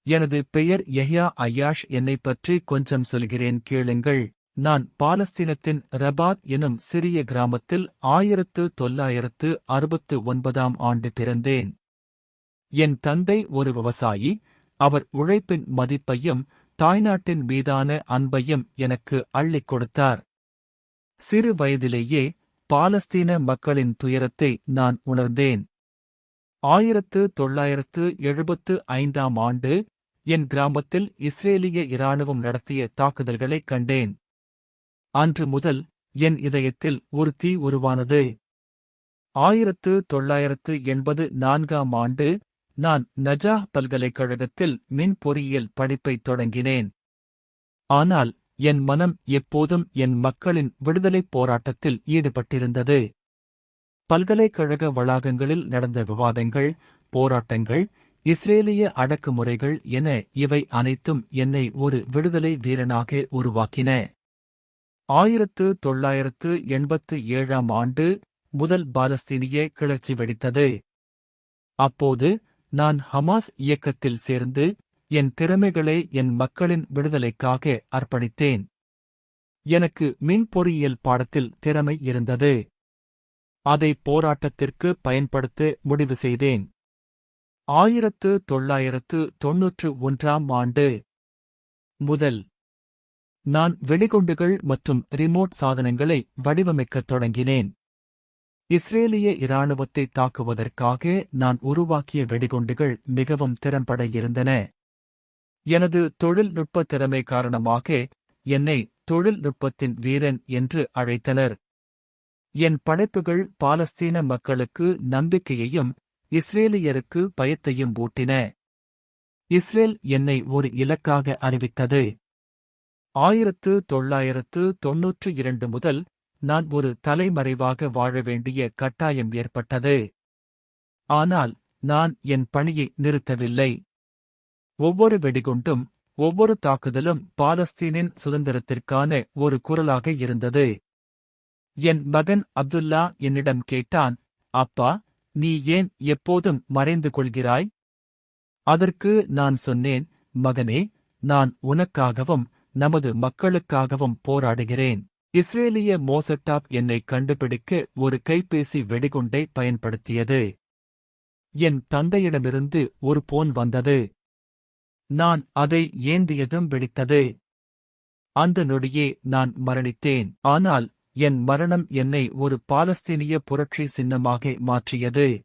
எனது பெயர் யஹ்யா அய்யாஷ். என்னைப் பற்றி கொஞ்சம் சொல்கிறேன் கேளுங்கள். நான் பாலஸ்தீனத்தின் ரபாத் எனும் சிறிய கிராமத்தில் 1969ஆம் ஆண்டு பிறந்தேன். என் தந்தை ஒரு விவசாயி. அவர் உழைப்பின் மதிப்பையும் தாய்நாட்டின் மீதான அன்பையும் எனக்கு அள்ளிக் கொடுத்தார். சிறு வயதிலேயே பாலஸ்தீன மக்களின் துயரத்தை நான் உணர்ந்தேன். 1975ஆம் ஆண்டு என் கிராமத்தில் இஸ்ரேலிய இராணுவம் நடத்திய தாக்குதல்களைக் கண்டேன். அன்று முதல் என் இதயத்தில் ஒரு தீ உருவானது. 1984ஆம் ஆண்டு நான் நஜாஹ் பல்கலைக்கழகத்தில் மின் பொறியியல் படிப்பைத் தொடங்கினேன். ஆனால் என் மனம் எப்போதும் என் மக்களின் விடுதலைப் போராட்டத்தில் ஈடுபட்டிருந்தது. பல்கலைக்கழக வளாகங்களில் நடந்த விவாதங்கள், போராட்டங்கள், இஸ்ரேலிய அடக்குமுறைகள் என இவை அனைத்தும் என்னை ஒரு விடுதலை வீரனாக உருவாக்கின. 1987ஆம் ஆண்டு முதல் பாலஸ்தீனிய கிளர்ச்சி வெடித்தது. அப்போது நான் ஹமாஸ் இயக்கத்தில் சேர்ந்து என் திறமைகளை என் மக்களின் விடுதலைக்காக அர்ப்பணித்தேன். எனக்கு மின் பொறியியல் பாடத்தில் திறமை இருந்தது. அதை போராட்டத்திற்கு பயன்படுத்த முடிவு செய்தேன். 1991ஆம் ஆண்டு முதல் நான் வெடிகுண்டுகள் மற்றும் ரிமோட் சாதனங்களை வடிவமைக்கத் தொடங்கினேன். இஸ்ரேலிய இராணுவத்தை தாக்குவதற்காக நான் உருவாக்கிய வெடிகுண்டுகள் மிகவும் திறம்பட இருந்தன. எனது தொழில்நுட்ப திறமை காரணமாக என்னை தொழில்நுட்பத்தின் வீரன் என்று அழைத்தனர். என் படைப்புகள் பாலஸ்தீன மக்களுக்கு நம்பிக்கையையும் இஸ்ரேலியருக்கு பயத்தையும் ஊட்டின. இஸ்ரேல் என்னை ஒரு இலக்காக அறிவித்தது. 1992 முதல் நான் ஒரு தலைமறைவாக வாழ வேண்டிய கட்டாயம் ஏற்பட்டது. ஆனால் நான் என் பணியை நிறுத்தவில்லை. ஒவ்வொரு வெடிகுண்டும், ஒவ்வொரு தாக்குதலும் பாலஸ்தீனின் சுதந்திரத்திற்கான ஒரு குரலாக இருந்தது. என் மகன் அப்துல்லா என்னிடம் கேட்டான், அப்பா, நீ ஏன் எப்போதும் மறைந்து கொள்கிறாய்? அதற்கு நான் சொன்னேன், மகனே, நான் உனக்காகவும் நமது மக்களுக்காகவும் போராடுகிறேன். இஸ்ரேலிய மோசட்டாப் என்னை கண்டுபிடிக்க ஒரு கைபேசி வெடிகுண்டை பயன்படுத்தியது. என் தந்தையிடமிருந்து ஒரு போன் வந்தது. நான் அதை ஏந்தியதும் வெடித்தது. அந்த நொடியே நான் மரணித்தேன். ஆனால் என் மரணம் என்னை ஒரு பாலஸ்தீனிய புரட்சி சின்னமாக மாற்றியது.